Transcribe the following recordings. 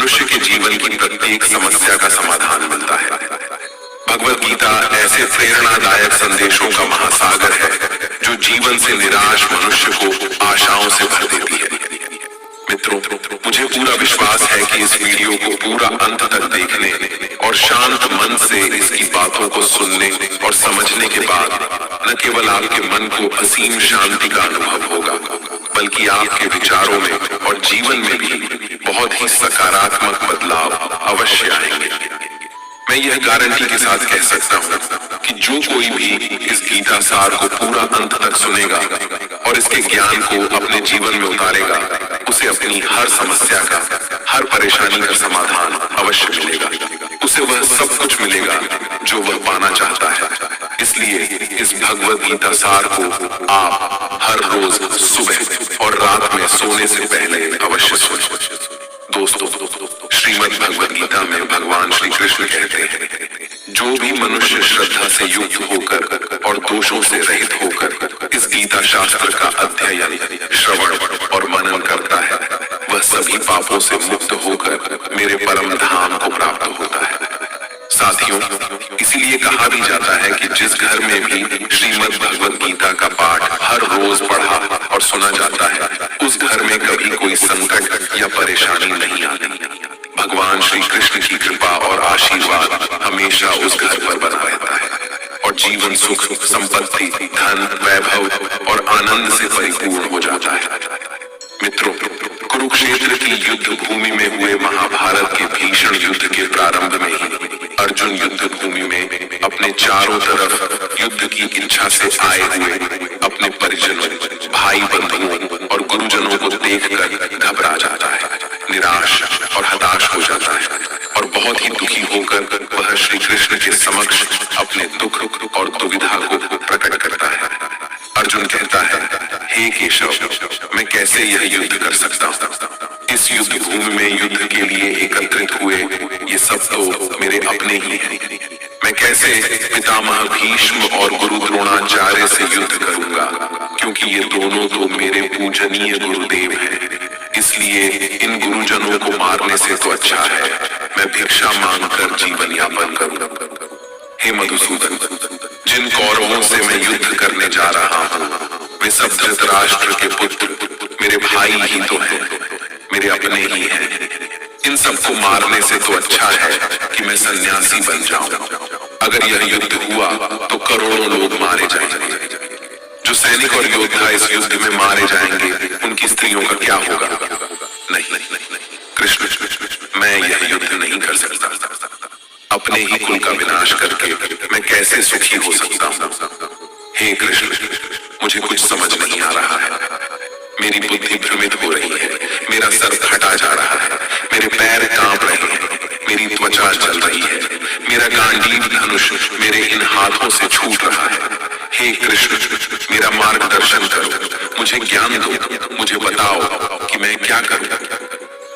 मनुष्य के जीवन की प्रत्येक समस्या का समाधान मिलता है। भगवत गीता ऐसे प्रेरणादायक संदेशों का महासागर है जो जीवन से निराश मनुष्य को आशाओं से भर देती है। मित्रों, मुझे पूरा विश्वास है कि इस वीडियो को पूरा अंत तक देखने और शांत मन से इसकी बातों को सुनने और समझने के बाद न केवल आपके मन को असीम शांति का अनुभव होगा, बल्कि आपके विचारों में और जीवन में भी बहुत ही सकारात्मक बदलाव अवश्य आएंगे। मैं यह गारंटी के साथ कह सकता हूँ कि जो कोई भी इस गीता सार को पूरा अंत तक सुनेगा और इसके ज्ञान को अपने जीवन में उतारेगा, उसे अपनी हर समस्या का, हर परेशानी का समाधान अवश्य मिलेगा। उसे वह सब कुछ मिलेगा जो वह पाना चाहता है। इसलिए इस भगवत गीता सार को आप हर रोज सुबह और रात में सोने से पहले अवश्य सुनें। दोस्तों, श्रीमद् भगवत गीता में भगवान श्री कृष्ण कहते हैं, जो भी मनुष्य श्रद्धा से युक्त होकर और दोषों से रहित होकर इस गीता शास्त्र का अध्ययन, श्रवण और मनन करता है, वह सभी पापों से मुक्त होकर मेरे परम धाम को प्राप्त होता है। साथियों, इसीलिए कहा भी जाता है कि जिस घर में भी श्रीमद् भगवत गीता का पाठ हर रोज पढ़ा और सुना जाता है, उस घर में कभी कोई संकट या परेशानी नहीं आती। भगवान श्री कृष्ण की कृपा और आशीर्वाद हमेशा उस घर पर बना रहता है और जीवन सुख, संपत्ति, धन, वैभव और आनंद से परिपूर्ण हो जाता है। मित्रों, कुरुक्षेत्र की युद्ध भूमि में हुए महाभारत के भीषण युद्ध के प्रारंभ में ही अर्जुन युद्ध भूमि में अपने चारों तरफ युद्ध की इच्छा से आए हुए अपने परिजनों, भाई बंधुओं और गुरुजनों को देखकर घबरा जाता है, निराश और हताश हो जाता है और बहुत ही दुखी होकर वह श्री कृष्ण के समक्ष अपने दुख और दुविधा को प्रकट करता है। अर्जुन कहता है, हे केशव, मैं कैसे यह युद्ध कर सकता हूँ? इस युद्ध भूमि में युद्ध के लिए एकत्रित हुए ये सब तो मेरे अपने ही हैं। मैं कैसे पितामह भीष्म और गुरु द्रोणाचार्य से युद्ध करूंगा, क्योंकि ये दोनों तो मेरे पूजनीय गुरुदेव हैं। इसलिए इन गुरुजनों को मारने से तो अच्छा है मैं भिक्षा मांगकर जीवन यापन करूं। हे मधुसूदन, जिन कौरवों से मैं युद्ध करने जा रहा हूँ, वे सब धृतराष्ट्र के पुत्र मेरे भाई ही तो हैं, मेरे अपने ही हैं। इन सबको मारने से तो अच्छा है कि मैं सन्यासी बन जाऊं। अगर यह युद्ध हुआ तो करोड़ों लोग मारे जाएंगे। जो सैनिक और योद्धा इस युद्ध में मारे जाएंगे, उनकी स्त्रियों का क्या होगा? नहीं, कृष्ण, मैं यह युद्ध नहीं कर सकता। अपने ही कुल का विनाश करके मैं कैसे सुखी हो सकता हूँ? हे कृष्ण, मुझे कुछ समझ नहीं आ रहा है। मेरी बुद्धि भ्रमित हो रही है, मेरा सर फटा जा रहा है, मेरे पैर कांप रहे हैं, मेरी त्वचा जल रही है, मेरा गांडीव धनुष मेरे इन हाथों से छूट रहा है। हे कृष्ण, मेरा मार्गदर्शन करो, मुझे ज्ञान दो, मुझे बताओ कि मैं क्या करूं।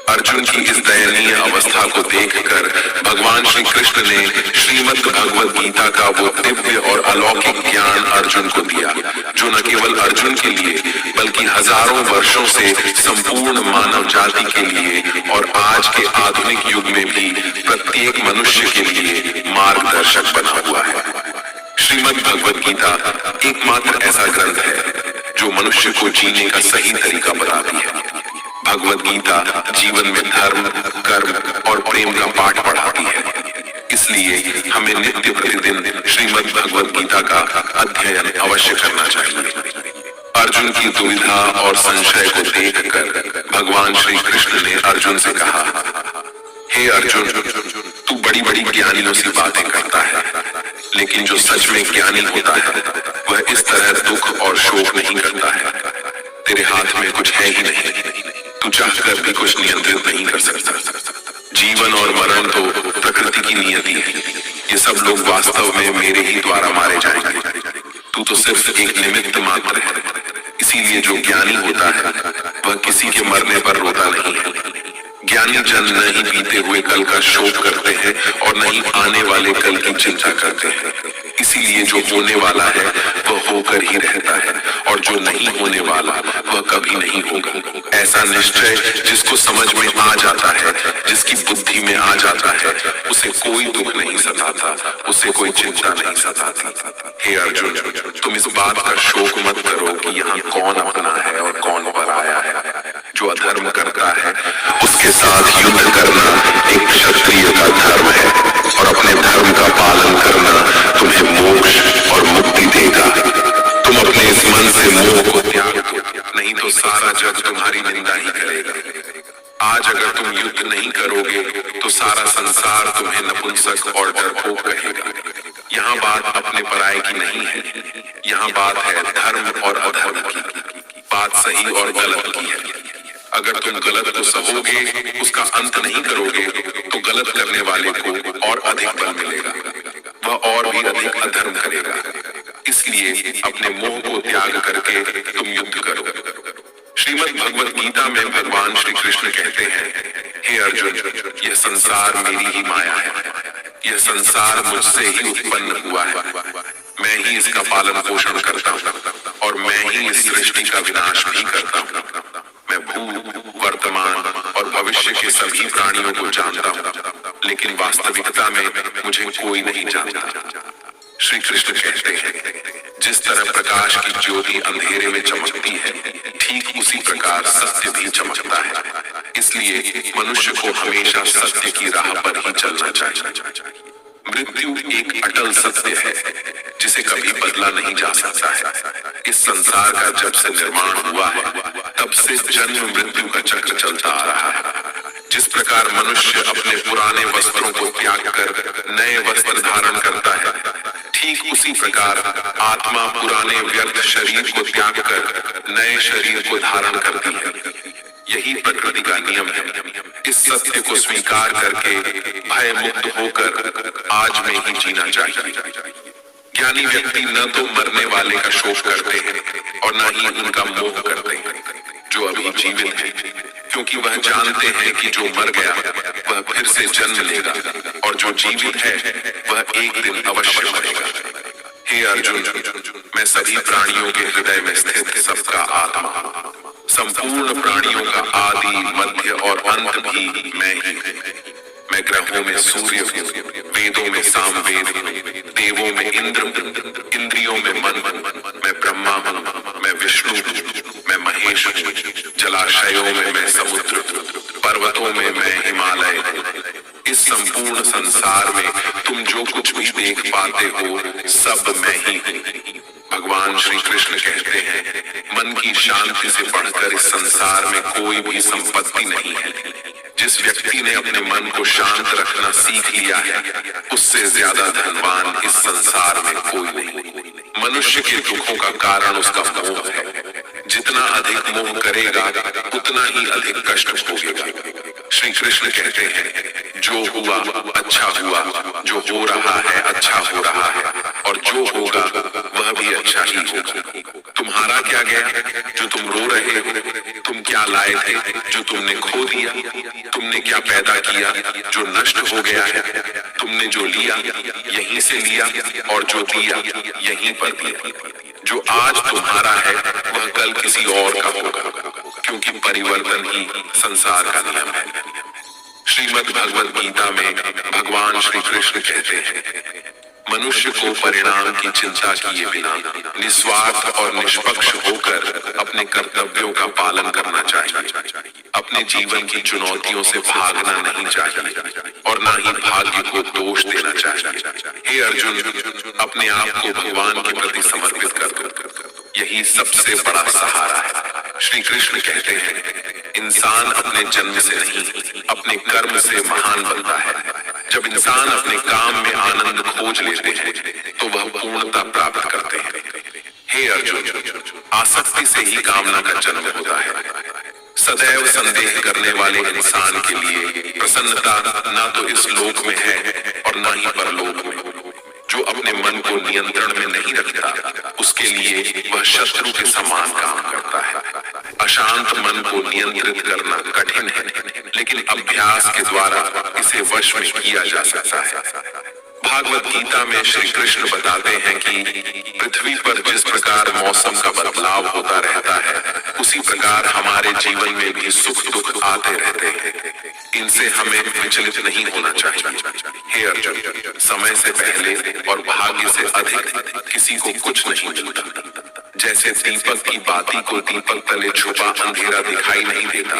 अर्जुन की इस दयनीय अवस्था को देखकर भगवान श्री कृष्ण ने श्रीमद् भगवत गीता का वो दिव्य और अलौकिक ज्ञान अर्जुन को दिया, जो न केवल अर्जुन के लिए बल्कि हजारों वर्षों से संपूर्ण मानव जाति के लिए और आज के आधुनिक युग में भी प्रत्येक मनुष्य के लिए मार्गदर्शक बना हुआ है। श्रीमद् भगवत गीता एकमात्र ऐसा ग्रंथ है जो मनुष्य को जीने का सही तरीका बताती है। भगवत गीता जीवन में धर्म, कर्म और प्रेम का पाठ पढ़ाती है। इसलिए हमें नित्य प्रतिदिन श्रीमद् भगवत गीता का अध्ययन अवश्य करना चाहिए। अर्जुन की दुविधा और संशय को देखकर भगवान श्री कृष्ण ने अर्जुन से कहा, हे अर्जुन, तू बड़ी बड़ी ज्ञानियों से बातें करता है, लेकिन जो सच में ज्ञानी होता है वह इस तरह दुख और शोक नहीं करता है। तेरे हाथ में कुछ है ही नहीं, तू चाहकर भी कुछ नियंत्रित नहीं कर सकता। जीवन और मरण तो प्रकृति की नियति है। ये सब लोग वास्तव में मेरे ही द्वारा मारे जाएंगे। तू तो सिर्फ एक निमित्त मात्र है। इसीलिए जो ज्ञानी होता है वह किसी के मरने पर रोता नहीं है। ज्ञानी जन न ही बीते हुए कल का शोक करते हैं और न ही आने वाले कल की चिंता करते हैं। इसीलिए जो होने वाला है वह होकर ही रहता है और जो नहीं होने वाला वह कभी नहीं होगा। ऐसा निश्चय जिसको समझ में आ जाता है, जिसकी आ जाता है उसे कोई दुख नहीं सताता, उसे कोई चिंता नहीं सताती। हे अर्जुन, तुम इस बात का शोक मत करो कि यहाँ कौन अपना है और कौन पराया है। जो अधर्म करता है उसके साथ युद्ध करना एक क्षत्रिय का धर्म है, और अपने धर्म का पालन करना तुम्हें मोक्ष और मुक्ति देगा। तुम अपने इस मन से मोह को त्याग दो, नहीं तो सारा जग तुम्हारी निंदा ही करेगा। आज अगर तुम युद्ध नहीं करोगे तो सारा संसार तुम्हें नपुंसक और डरपोक कहेगा। यहाँ बात अपने पराये की नहीं है, यहाँ बात है धर्म और अधर्म की। बात सही और गलत की है। अगर तुम गलत को सहोगे, उसका अंत नहीं करोगे, तो गलत करने वाले को और अधिक बल मिलेगा, वह और भी अधिक अधर्म करेगा। इसलिए अपने मोह को त्याग करके तुम युद्ध करो। श्रीमद् भगवद गीता में भगवान श्री कृष्ण कहते हैं, हे अर्जुन, यह संसार मेरी ही माया है, यह संसार मुझसे ही उत्पन्न हुआ है। मैं ही इसका पालन पोषण करता हूँ और मैं ही इस सृष्टि का विनाश भी करता हूँ। मैं भूत, वर्तमान और भविष्य के सभी प्राणियों को जानता हूँ, लेकिन वास्तविकता में मुझे कोई नहीं जानता। श्री कृष्ण कहते हैं, जिस तरह प्रकाश की ज्योति अंधेरे में चमकती है, ठीक उसी प्रकार सत्य भी चमकता है। इसलिए मनुष्य को हमेशा सत्य की राह पर ही चलना चाहिए। मृत्यु एक अटल सत्य है जिसे कभी बदला नहीं जा सकता है। इस संसार का जब से निर्माण हुआ है तब से जन्म मृत्यु का चक्र चलता आ रहा है। जिस प्रकार मनुष्य अपने पुराने वस्त्रों को त्याग कर नए वस्त्र धारण करता है, ठीक उसी प्रकार आत्मा पुराने व्यर्थ शरीर को त्याग कर नए शरीर को धारण करती है। यही प्रकृति का नियम है। इस सत्य को स्वीकार करके भय मुक्त होकर आज में ही जीना चाहिए। ज्ञानी व्यक्ति न तो मरने वाले का शोक करते हैं और न ही उनका मोह करते हैं जो अभी जीवित है, क्योंकि वह जानते हैं कि जो मर गया वह फिर से जन्म लेगा और जो जीवित है वह एक दिन अवश्य मरेगा। हे अर्जुन, मैं सभी प्राणियों के हृदय में स्थित सबका आत्मा, संपूर्ण प्राणियों का आदि, मध्य और अंत भी मैं ही हूँ। मैं ग्रहों में सूर्य हूँ, वेदों में सामवेद हूँ, देवों में इंद्र हूँ, इंद्रियों में मन हूँ, मैं ब्रह्मा हूँ, मैं विष्णु हूँ, मैं महेश हूँ, जलाशयों में मैं समुद्र हूँ, पर्वतों में मैं हिमालय हूँ। इस संपूर्ण संसार में तुम जो कुछ भी देख पाते हो सब मैं ही हूँ। भगवान श्री कृष्ण कहते हैं, मन की शांति से बढ़कर इस संसार में कोई भी संपत्ति नहीं है। जिस व्यक्ति ने अपने मन को शांत रखना सीख लिया है, उससे ज्यादा धनवान इस संसार में कोई नहीं। मनुष्य के दुखों का कारण उसका मोह है। जितना अधिक मोह करेगा उतना ही अधिक कष्ट भोगेगा। श्री कृष्ण कहते हैं, जो हुआ अच्छा हुआ, जो हो रहा है अच्छा हो रहा है, और जो होगा वह भी अच्छा ही होगा। तुम्हारा क्या गया जो तुम रो रहे हो? तुम क्या लाए थे जो तुमने खो दिया? तुमने क्या पैदा किया जो नष्ट हो गया है? तुमने जो लिया यहीं से लिया और जो दिया यहीं पर दिया। जो आज तुम्हारा है वह कल किसी और का होगा, क्योंकि परिवर्तन ही संसार का नियम है। श्रीमद् भगवद गीता में भगवान श्री कृष्ण कहते हैं, मनुष्य को परिणाम की चिंता किए बिना निस्वार्थ और निष्पक्ष होकर अपने कर्तव्यों का पालन करना चाहिए। अपने जीवन की चुनौतियों से भागना नहीं चाहिए और न ही भाग्य को दोष देना चाहिए। हे अर्जुन, अपने आप को भगवान के प्रति समर्पित कर दो, यही सबसे बड़ा सहारा है। श्री कृष्ण कहते हैं, इंसान अपने जन्म से नहीं अपने कर्म से महान बनता है। जब इंसान अपने काम में आनंद खोज लेते हैं तो वह पूर्णता प्राप्त करते हैं। हे अर्जुन, आसक्ति से ही कामना का जन्म होता है। सदैव संदेह करने वाले इंसान के लिए प्रसन्नता न तो इस लोक में है और न ही परलोक में। जो अपने मन को नियंत्रण में नहीं रखता उसके लिए वह शत्रु के समान काम करता है। अशांत मन को नियंत्रित करना कठिन है, लेकिन अभ्यास के द्वारा इसे वश में किया जा सकता है। भागवत गीता में श्री कृष्ण बताते हैं कि पृथ्वी पर जिस प्रकार मौसम का बदलाव होता रहता है, उसी प्रकार हमारे जीवन में भी सुख दुख आते रहते हैं। इनसे हमें विचलित नहीं होना चाहिए। हे अर्जुन, समय से पहले और भाग्य से अधिक किसी को कुछ नहीं मिलता। जैसे दीपक की बाती को दीपक तले छुपा अंधेरा दिखाई नहीं देता,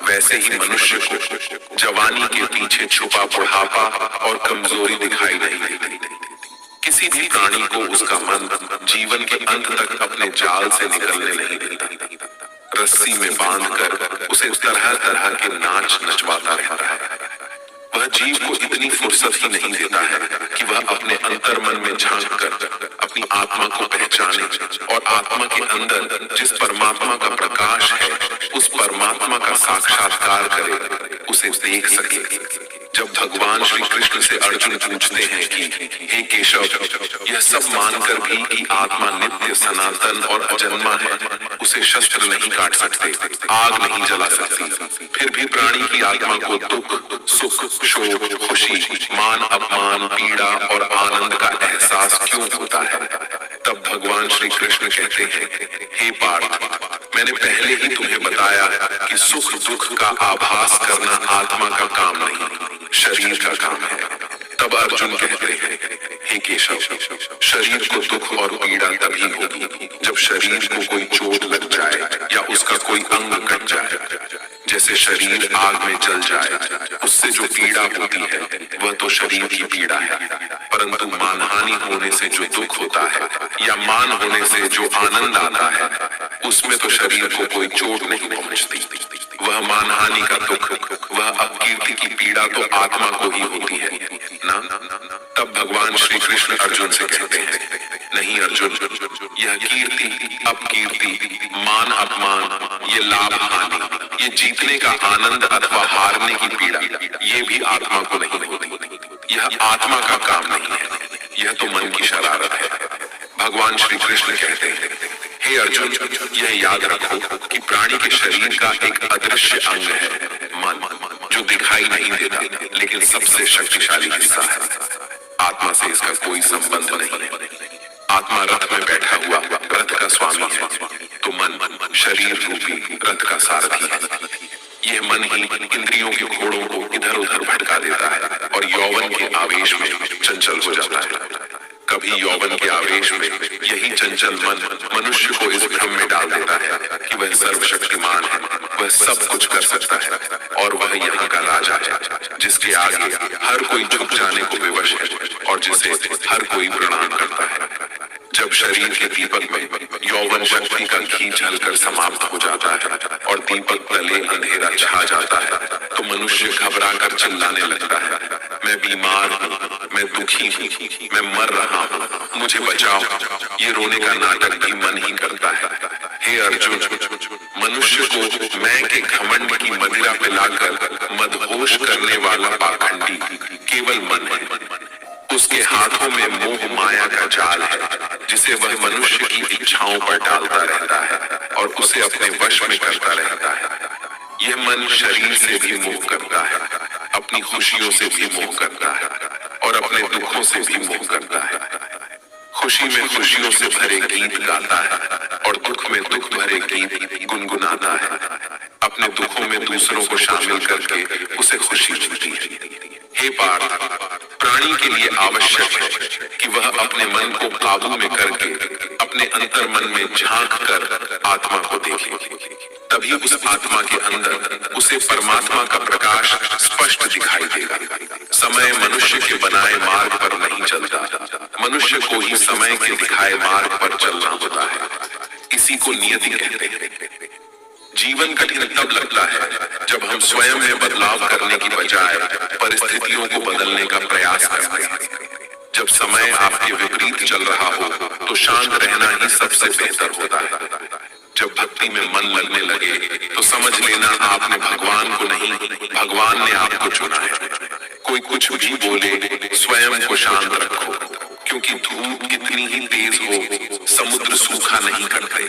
वैसे ही मनुष्य को जवानी के पीछे छुपा बुढ़ापा और कमजोरी दिखाई नहीं देती। किसी भी प्राणी को उसका मन जीवन के अंत तक अपने जाल से निकलने नहीं देता। रस्सी में बांधकर उसे तरह तरह के नाच नचवाता रहता है। वह जीव को इतनी फुर्सत ही नहीं देता है कि वह अपने अंतर्मन में झांक कर अपनी आत्मा को पहचाने और आत्मा के अंदर जिस परमात्मा का प्रकाश है, उस परमात्मा का साक्षात्कार करे, उसे देख सके। जब भगवान श्री कृष्ण से अर्जुन पूछते हैं कि हे केशव, यह सब मानकर भी कि आत्मा नित्य सनातन और अजन्मा है, उसे शस्त्र नहीं काट सकते, आग नहीं जला सकती, फिर भी प्राणी की आत्मा को दुख सुख शोक खुशी मान अपमान पीड़ा और आनंद का एहसास क्यों होता है? तब भगवान श्री कृष्ण कहते हैं, हे पार्थ, मैंने पहले ही तुम्हें बताया कि सुख दुख का आभास करना आत्मा का काम नहीं, शरीर का काम है। तब अर्जुन कहते हैं, हे केशव, शरीर को दुख और पीड़ा तभी होगी जब शरीर को कोई चोट लग जाए या उसका कोई अंग कट जाए। जैसे शरीर आग में जल जाए, उससे जो पीड़ा होती है वह तो शरीर की पीड़ा है, परंतु मानहानि होने से जो दुख होता है या मान होने से जो आनंद आता है, उसमें तो शरीर को कोई चोट नहीं पहुंचती। वह मानहानि का दुख, वह अपकीर्ति की पीड़ा तो आत्मा को ही होती है ना। तब भगवान श्री कृष्ण अर्जुन से कहते हैं, नहीं अर्जुन, यह कीर्ति अपकीर्ति मान अपमान, ये लाभ हानि, ये जीतने का आनंद अथवा हारने की पीड़ा, ये भी आत्मा को नहीं होती। यह आत्मा का काम नहीं है, यह तो मन की शरारत है। भगवान श्री कृष्ण कहते हैं, हे अर्जुन, यह याद रखो कि प्राणी के शरीर का एक अदृश्य अंग है मन, जो दिखाई नहीं देता लेकिन सबसे शक्तिशाली हिस्सा है। आत्मा से इसका कोई संबंध नहीं है। आत्मा रथ में बैठा हुआ रथ का स्वामी है, तो मन शरीर रूपी रथ का सारथी है। यह मन ही इंद्रियों के घोड़ों को इधर उधर भटका देता है और यौवन के आवेश में चंचल हो जाता है। कभी यौवन के आवेश में यही चंचल मन मनुष्य को इस भ्रम में डाल देता है कि वह सर्वशक्तिमान है, वह सब कुछ कर सकता है और वह यहाँ का राजा है, जिसके आगे हर कोई झुक जाने को विवश है और जिसे हर कोई प्रणाम करता है। जब शरीर के दीपक में यौवन शक्ति का घी झलकर समाप्त हो जाता है और दीपक तले अंधेरा छा जाता है, तो मनुष्य घबरा कर चिल्लाने लगता है, मैं बीमार हूँ, मैं दुखी हूँ, मैं मर रहा हूँ, मुझे बचाओ। ये रोने का नाटक भी मन ही करता है। हे अर्जुन, मनुष्य को मैं के घमंड की मदिरा पिलाकर मदहोश करने वाला पाखंडी केवल मन है। उसके हाथों में मोह माया का जाल है, जिसे वह मनुष्य की इच्छाओं पर डालता रहता है और उसे अपने वश में करता रहता है। यह मन शरीर से भी मोह करता है, अपनी खुशियों से भी मोह करता है और अपने दुखों से भी मोह करता है। खुशी में खुशियों से भरे गीत गाता है और दुख में दुख भरे गीत गुनगुनाता है। अपने दुखों में दूसरों को शामिल करके उसे खुशी मिलती है। हे पार्थ, प्राणी के लिए आवश्यक है कि वह अपने मन को काबू में करके अपने अंतर मन में झांक कर आत्मा को देखे। तभी उस आत्मा के अंदर उसे परमात्मा का प्रकाश स्पष्ट दिखाई देगा। समय मनुष्य के बनाए मार्ग पर नहीं चलता, मनुष्य को ही समय के दिखाए मार्ग पर चलना होता है। इसी को नियति कहते हैं। जीवन कठिन तब लगता है जब हम स्वयं में बदलाव करने की बजाय परिस्थितियों को बदलने का प्रयास करते हैं। जब समय आपके विपरीत चल रहा हो तो शांत रहना ही सबसे बेहतर होता है। जब भक्ति में मन लगने लगे तो समझ लेना आपने भगवान को नहीं, भगवान ने आपको चुना है। कोई कुछ भी बोले, स्वयं को शांत रखो, क्योंकि धूप कितनी ही तेज हो समुद्र सूखा नहीं करते।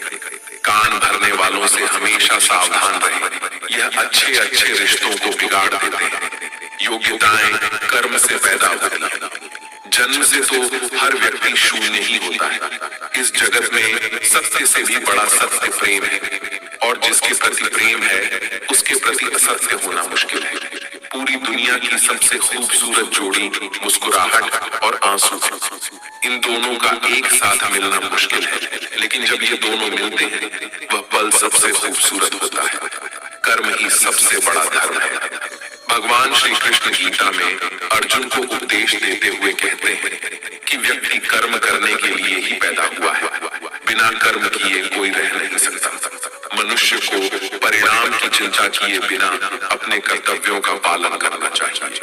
कान भरने वालों से हमेशा सावधान रहे, यह अच्छे अच्छे रिश्तों को बिगाड़ देते हैं। योग्यताएं कर्म से पैदा होती हैं, जन्म से तो हर व्यक्ति शून्य ही होता है। इस जगत में सत्य से भी बड़ा सत्य प्रेम है, और जिसके प्रति प्रेम है उसके प्रति असत्य होना मुश्किल है। पूरी दुनिया की सबसे खूबसूरत जोड़ी मुस्कुराहट और आंसू है। इन दोनों का एक साथ मिलना मुश्किल है, लेकिन जब ये दोनों मिलते हैं वह पल सबसे खूबसूरत होता है। कर्म ही सबसे बड़ा धर्म है। भगवान श्री कृष्ण गीता में अर्जुन को उपदेश देते हुए कहते हैं कि व्यक्ति कर्म करने के लिए ही पैदा हुआ है। बिना कर्म किए कोई रह नहीं सकता। मनुष्य को परिणाम की चिंता किए बिना अपने कर्तव्यों का पालन करना चाहिए।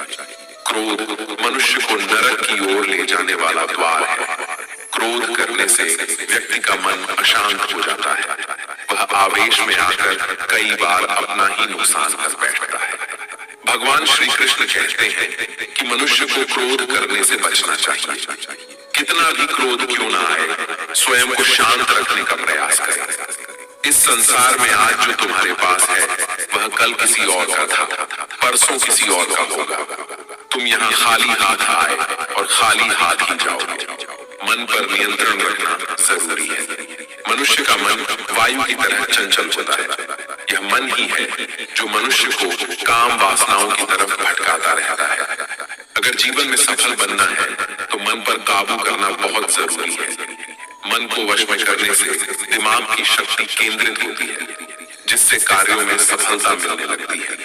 क्रोध मनुष्य को नरक की ओर ले जाने वाला द्वार है। क्रोध करने से व्यक्ति का मन अशांत हो जाता है। वह आवेश में आकर कई बार अपना ही नुकसान कर बैठता है। भगवान श्री कृष्ण कहते हैं कि मनुष्य को क्रोध करने से बचना चाहिए। कितना भी क्रोध क्यों ना आए, स्वयं को शांत रखने का प्रयास करें। इस संसार में आज जो तुम्हारे पास है वह कल किसी और का था, परसों किसी और का होगा। तुम यहाँ खाली हाथ आए और खाली हाथ ही जाओगे। मन पर नियंत्रण रखना जरूरी है। मनुष्य का मन वायु की तरह चंचल होता है। यह मन ही है जो मनुष्य को काम वासनाओं की तरफ भटकाता रहता है। अगर जीवन में सफल बनना है तो मन पर काबू करना बहुत जरूरी है। मन को वश में करने से दिमाग की शक्ति केंद्रित होती है, जिससे कार्यों में सफलता मिलने लगती है।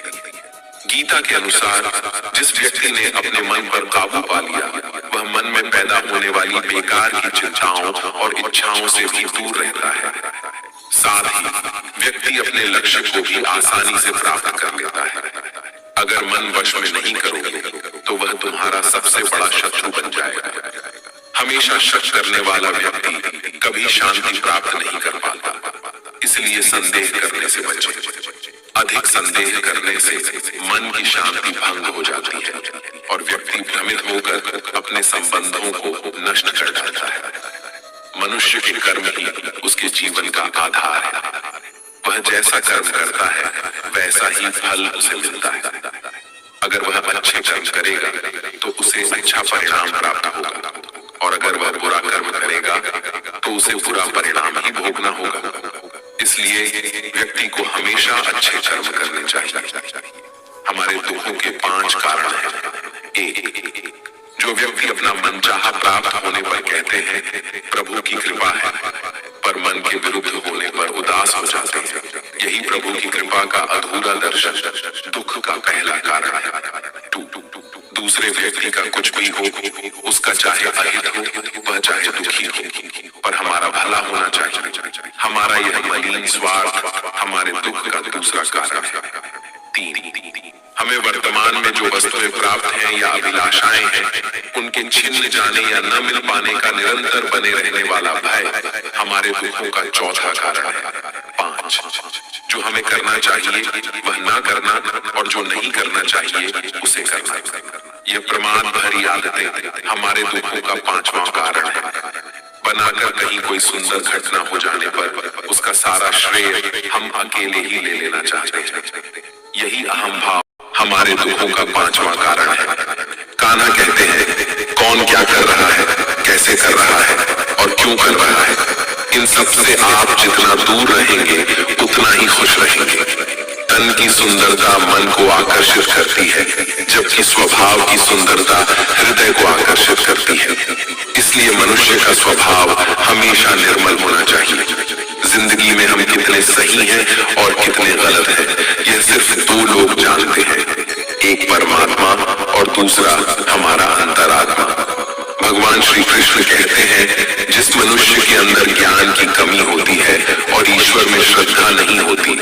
गीता के अनुसार जिस व्यक्ति ने अपने मन पर काबू पा लिया वह मन में पैदा होने वाली बेकार की चिंताओं और इच्छाओं से भी दूर रहता है। साथ ही व्यक्ति अपने लक्ष्य को भी आसानी से प्राप्त कर लेता है। अगर मन वश में नहीं करोगे तो वह तुम्हारा सबसे बड़ा शत्रु बन जाएगा। हमेशा शक करने वाला व्यक्ति कभी शांति प्राप्त नहीं कर पाता। इसलिए संदेह करने से बचें। अधिक संदेह करने से मन की शांति भंग हो जाती है और व्यक्ति भ्रमित होकर अपने संबंधों को नष्ट कर डालता है। मनुष्य के कर्म ही उसके जीवन का आधार है। वह जैसा कर्म करता है वैसा ही फल उसे मिलता है। अगर वह अच्छे कर्म करेगा तो उसे अच्छा परिणाम प्राप्त होगा, और अगर वह बुरा कर्म करेगा तो उसे बुरा परिणाम ही भोगना होगा। इसलिए व्यक्ति को हमेशा अच्छे कर्म करने चाहिए। हमारे दुखों के 5 कारण हैं। 1, जो व्यक्ति अपना मनचाहा प्राप्त होने पर कहते हैं प्रभु की कृपा है, पर मन के विरुद्ध होने पर उदास हो जाते हैं। यही प्रभु की कृपा का अधूरा दर्शन दुख का पहला कारण है। 2, दूसरे व्यक्ति का कुछ भी हो, उसका चाहे अहित हो वह चाहे दुखी हो, पर हमारा भला होना चाहिए। हमारा यह मलिन स्वार्थ हमारे दुख का दूसरा कारण है। 3, हमें वर्तमान में जो वस्तुएं प्राप्त हैं या अभिलाषाएं हैं उनके छिन्न जाने या न मिल पाने का निरंतर बने रहने वाला भय हमारे दुखों का चौथा कारण है। 5, जो हमें करना चाहिए वह ना करना और जो नहीं करना चाहिए उसे करना। यह प्रमाद भरी आदतें हमारे दुखों का 5वां कारण है। बनाकर कहीं कोई सुंदर घटना हो जाने पर उसका सारा श्रेय हम अकेले ही ले लेना चाहते हैं। यही अहम भाव हमारे दुखों का 5वां कारण है। कान्हा कहते हैं कौन क्या कर रहा है, कैसे कर रहा है और क्यों कर रहा है, इन सब से आप जितना दूर रहेंगे उतना ही खुश रहेंगे। तन की सुंदरता मन को आकर्षित करती है, जबकि स्वभाव की सुंदरता हृदय को आकर्षित करती है। इसलिए मनुष्य का स्वभाव हमेशा निर्मल होना चाहिए। जिंदगी में हम कितने सही हैं और कितने गलत हैं यह सिर्फ 2 लोग जानते हैं, एक परमात्मा और दूसरा हमारा अंतरात्मा। भगवान श्री कृष्ण कहते हैं जिस मनुष्य के अंदर ज्ञान की कमी होती है और ईश्वर में श्रद्धा नहीं होती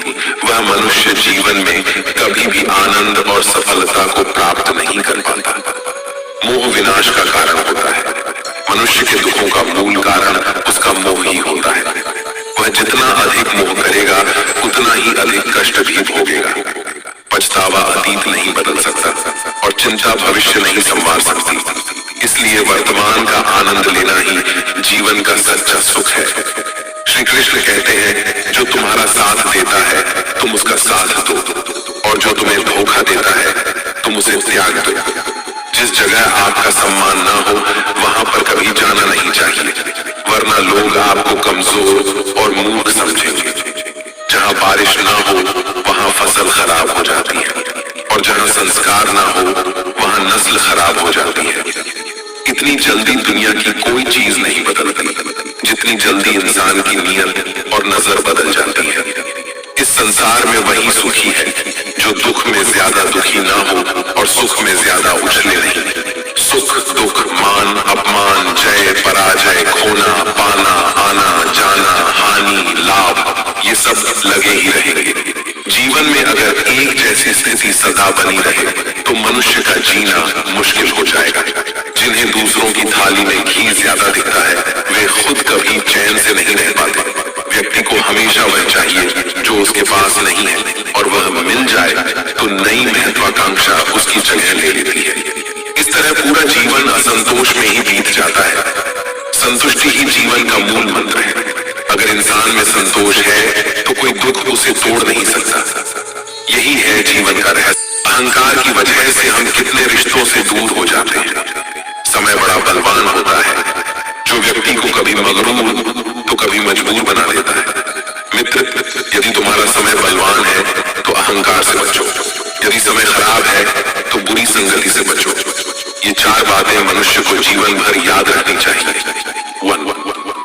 वह मनुष्य जीवन में कभी भी आनंद और सफलता को प्राप्त नहीं कर पाता। मोह विनाश का कारण होता है। मनुष्य के दुखों का मूल कारण उसका मोह ही होता है। वह जितना अधिक मोह करेगा उतना ही अधिक कष्ट भी भोगेगा। पछतावा अतीत नहीं बदल सकता और चिंता भविष्य नहीं संभाल सकती। इसलिए वर्तमान का आनंद लेना ही जीवन का सच्चा सुख है। श्री कृष्ण कहते हैं जो तुम्हारा साथ देता है तुम उसका साथ दो, और जो तुम्हें धोखा देता है तुम उसे त्याग दो। जिस जगह आपका सम्मान ना हो वहां पर कभी जाना नहीं चाहिए, वरना लोग आपको कमजोर और मूर्ख समझेंगे। जहां बारिश ना हो वहां फसल खराब हो जाती है, और जहां संस्कार ना हो वहां नस्ल खराब हो जाती है। इतनी जल्दी दुनिया की कोई चीज नहीं बदलती जितनी जल्दी इंसान की नीयत और नजर बदल जाती है। इस संसार में वही सुखी है जो दुख में ज्यादा दुखी ना हो और सुख में ज्यादा उछले नहीं। सुख दुख मान अपमान जय पराजय खोना पाना आना जाना हानि लाभ ये सब लगे ही रहेंगे। जीवन में अगर एक जैसी स्थिति सदा बनी रहे तो मनुष्य का जीना मुश्किल हो जाएगा। जिन्हें दूसरों की थाली में घी ज्यादा दिखता है वे खुद कभी चैन से नहीं रह पाते। व्यक्ति को हमेशा वह चाहिए जो उसके पास नहीं है, और वह मिल जाए तो नई महत्वाकांक्षा उसकी जगह ले लेती है। इस तरह पूरा जीवन असंतोष में ही बीत जाता है। संतुष्टि ही जीवन का मूल मंत्र है। अगर इंसान में संतोष है तो कोई दुख उसे तोड़ नहीं सकता। यही है जीवन का रहस्य। अहंकार की वजह से हम कितने रिश्तों से दूर हो जाते हैं। समय बड़ा बलवान होता है जो व्यक्ति को कभी मगरूर तो कभी मजबूर बना देता है। मित्र, यदि तुम्हारा समय बलवान है तो अहंकार से बचो, यदि समय खराब है तो बुरी संगति से बचो। ये चार बातें मनुष्य को जीवन भर याद रखनी चाहिए। 1.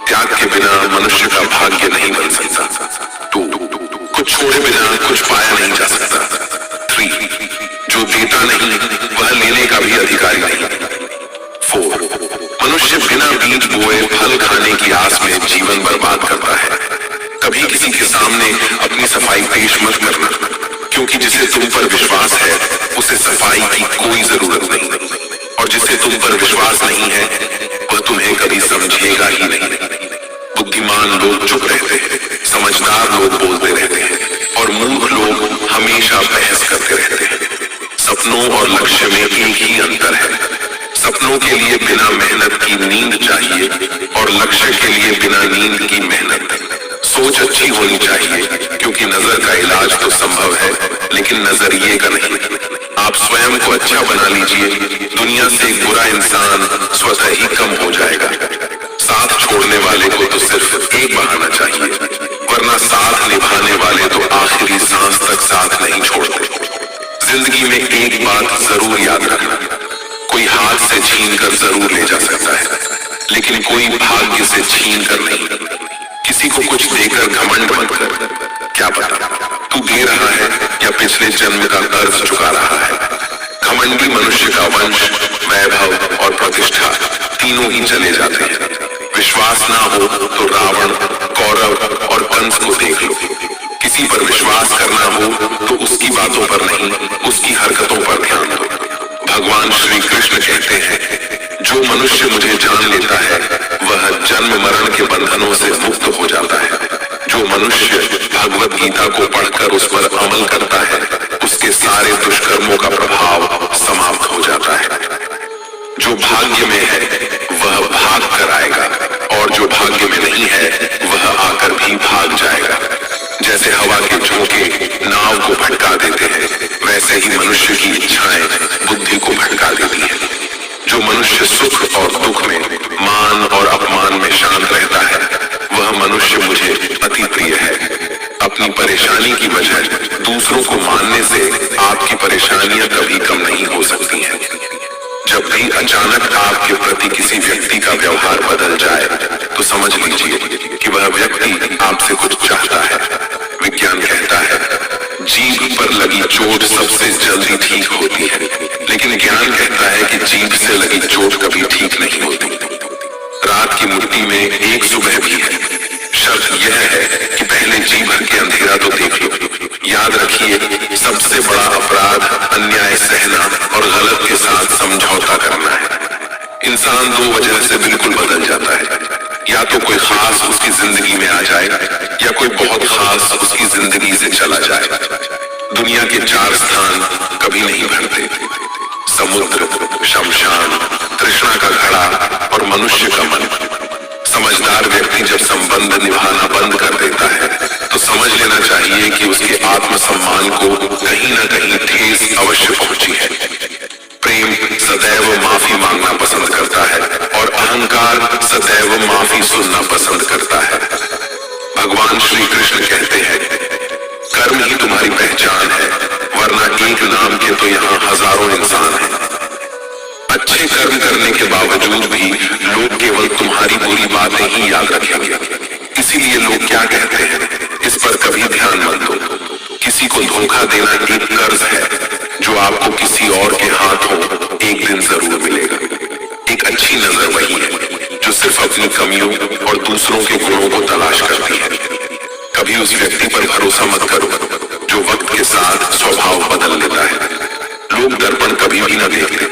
त्याग के बिना मनुष्य का भाग्य नहीं बन सकता। 2. कुछ छोड़े बिना कुछ पाया नहीं जा सकता। 3. जो देता नहीं वह लेने का भी अधिकारी नहीं। 4. मनुष्य बिना बीज बोए फल खाने की आस में जीवन बर्बाद करता है। कभी किसी के सामने अपनी सफाई पेश मत करना, क्योंकि जिसे तुम पर विश्वास है उसे सफाई की कोई जरूरत नहीं, और जिसे तुम पर विश्वास नहीं है वह तुम्हें कभी समझेगा ही नहीं। बुद्धिमान लोग चुप रहते हैं, समझदार लोग बोलते रहते हैं, और मूर्ख लोग हमेशा बहस करते रहते हैं। सपनों और लक्ष्य में एक ही अंतर है। सपनों के लिए बिना मेहनत की नींद चाहिए और लक्ष्य के लिए बिना नींद की मेहनत। सोच अच्छी होनी चाहिए, क्योंकि नजर का इलाज तो संभव है लेकिन नजरिए का नहीं। आप स्वयं को अच्छा बना लीजिए, दुनिया से एक बुरा इंसान स्वतः ही कम हो जाएगा। साथ छोड़ने वाले को तो सिर्फ एक बहाना चाहिए, वरना साथ निभाने वाले तो आखिरी सांस तक साथ नहीं छोड़ते। जिंदगी में एक बात जरूर याद रखना, कोई हाथ से छीन कर जरूर ले जा सकता है, लेकिन कोई भाग्य से छीन कर नहीं। किसी को कुछ देकर घमंड मत कर, क्या पता तू दे रहा है या पिछले जन्म का कर्ज चुका रहा है। घमंडी मनुष्य का वंश वैभव और प्रतिष्ठा तीनों ही चले जाते हैं। विश्वास ना हो तो रावण कौरव और कंस को देख लो। किसी पर विश्वास करना हो तो उसकी बातों पर नहीं उसकी हरकतों पर ध्यान दो। भगवान श्री कृष्ण कहते हैं, जो मनुष्य मुझे जान लेता है वह जन्म मरण के बंधनों से मुक्त हो जाता है। जो मनुष्य भगवत गीता को पढ़कर उस पर अमल करता है उसके सारे दुष्कर्मों का प्रभाव समाप्त हो जाता है। जो भाग्य में है वह भाग कर आएगा, और जो भाग्य में नहीं है वह आकर भी भाग जाएगा। जैसे हवा के झोंके नाव को भटका देते हैं, वैसे ही मनुष्य की इच्छाएं बुद्धि को भटका देती है। जो मनुष्य सुख और दुख में मान और अपमान में शांत रहता है वह मनुष्य मुझे अति प्रिय है। अपनी परेशानी की वजह दूसरों को मानने से आपकी परेशानियां कभी कम नहीं हो सकती हैं। जब भी अचानक आपके प्रति किसी व्यक्ति का व्यवहार बदल जाए तो समझ लीजिए कि वह व्यक्ति आपसे कुछ चाहता है। विज्ञान कहता है, जीभ पर लगी चोट सबसे जल्दी ठीक होती है, लेकिन ज्ञान कहता है कि जीभ से लगी चोट कभी ठीक नहीं होती। रात की मिट्टी में एक सुबह भी है। शर्त यह है कि पहले जी भर के अंधेरा तो देख लो। याद रखिए, सबसे बड़ा अपराध अन्याय सहना और गलत के साथ समझौता करना है। इंसान दो वजह से बिल्कुल बदल जाता है, या तो कोई खास उसकी जिंदगी में आ जाए या कोई बहुत खास उसकी जिंदगी से चला जाए। दुनिया के चार स्थान कभी नहीं भरते, समुद्र, शमशान, तृष्णा का घड़ा और मनुष्य का मन। समझदार व्यक्ति जब संबंध निभाना बंद कर देता है तो समझ लेना चाहिए कि उसके आत्मसम्मान को कहीं न कहीं ठेस अवश्य पहुंची है। प्रेम सदैव माफी मांगना पसंद करता है और अहंकार सदैव माफी सुनना पसंद करता है। भगवान श्री कृष्ण कहते हैं, कर्म ही तुम्हारी पहचान है, वरना एक नाम के तो यहाँ हजारों इंसान हैं। अच्छे कर्म करने के बावजूद भी लोग केवल तुम्हारी बुरी बातें ही याद रखेंगे। इसीलिए लोग क्या कहते हैं, इस पर कभी ध्यान मत दो। किसी को धोखा देना एक कर्ज है जो आपको किसी और के हाथों एक दिन जरूर मिलेगा। एक अच्छी नजर वही है जो सिर्फ अपनी कमियों और दूसरों के गुणों को तलाश करती है। कभी उस व्यक्ति पर भरोसा मत करो जो वक्त के साथ स्वभाव बदल लेता है। लोग दर्पण कभी भी न देखते।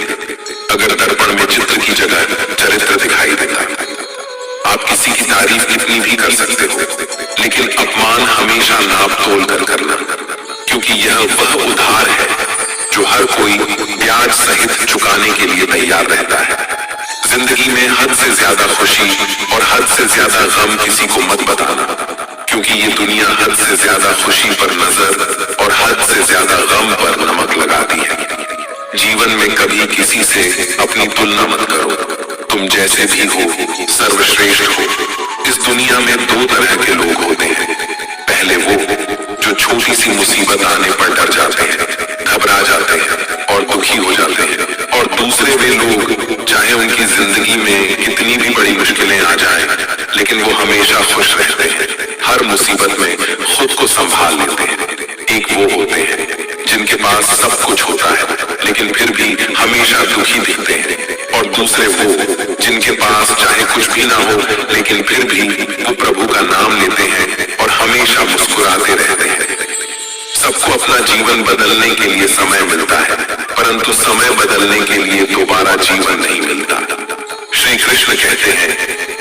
अगर दर्पण में चित्र की जगह चरित्र दिखाई देता है। आप किसी की तारीफ कितनी भी कर सकते हो, लेकिन अपमान हमेशा नाप तोल कर करना, क्योंकि यह वह उधार है जो हर कोई ब्याज सहित चुकाने के लिए तैयार रहता है। जिंदगी में हद से ज्यादा खुशी और हद से ज्यादा गम किसी को मत बताना, क्योंकि ये दुनिया हद से ज्यादा खुशी पर नजर और हद से ज्यादा गम पर नमक लगाती है। जीवन में कभी किसी से अपनी तुलना मत करो। तुम जैसे भी हो सर्वश्रेष्ठ हो। इस दुनिया में दो तरह के लोग होते हैं। पहले वो जो छोटी सी मुसीबत आने पर डर जाते हैं, घबरा जाते हैं और दुखी हो जाते हैं, और दूसरे वे लोग चाहे उनकी जिंदगी में कितनी भी बड़ी मुश्किलें आ जाएं, लेकिन वो हमेशा खुश रहते हैं, हर मुसीबत में खुद को संभाल लेते हैं। एक वो होते हैं जिनके पास सब कुछ होता है लेकिन फिर भी हमेशा दुखी दिखते हैं, और दूसरे वो जिनके पास चाहे कुछ भी ना हो लेकिन फिर भी वो प्रभु का नाम लेते हैं और हमेशा मुस्कुराते रहते हैं। सबको अपना जीवन बदलने के लिए समय मिलता है, परंतु समय बदलने के लिए दोबारा जीवन नहीं मिलता। श्री कृष्ण कहते हैं,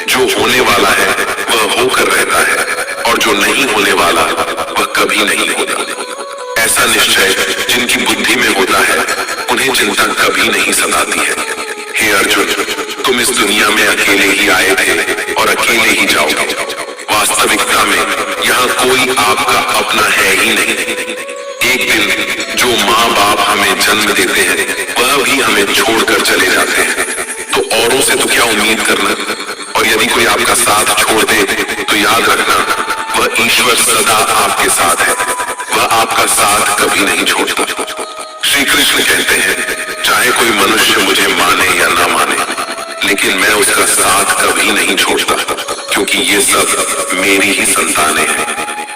जो होने वाला है वह होकर रहता है, और जो नहीं होने वाला वह कभी नहीं होता। ऐसा निश्चय जिनकी बुद्धि में होता है उन्हें चिंता कभी नहीं सताती है। हे अर्जुन, तुम इस दुनिया में अकेले ही आए थे और अकेले ही जाओगे। वास्तविकता में यहाँ कोई आपका अपना है ही नहीं। एक दिन जो माँ बाप हमें जन्म देते हैं वह भी हमें छोड़कर चले जाते हैं, तो औरों से तो क्या उम्मीद करना। और यदि कोई आपका साथ छोड़ दे तो याद रखना, वह ईश्वर सदा आपके साथ है, वह आपका साथ कभी नहीं छोड़ता। श्री कृष्ण कहते हैं, चाहे कोई मनुष्य मुझे माने या ना माने, लेकिन मैं उसका साथ कभी नहीं छोड़ता, क्योंकि ये सब मेरी ही संतानें हैं।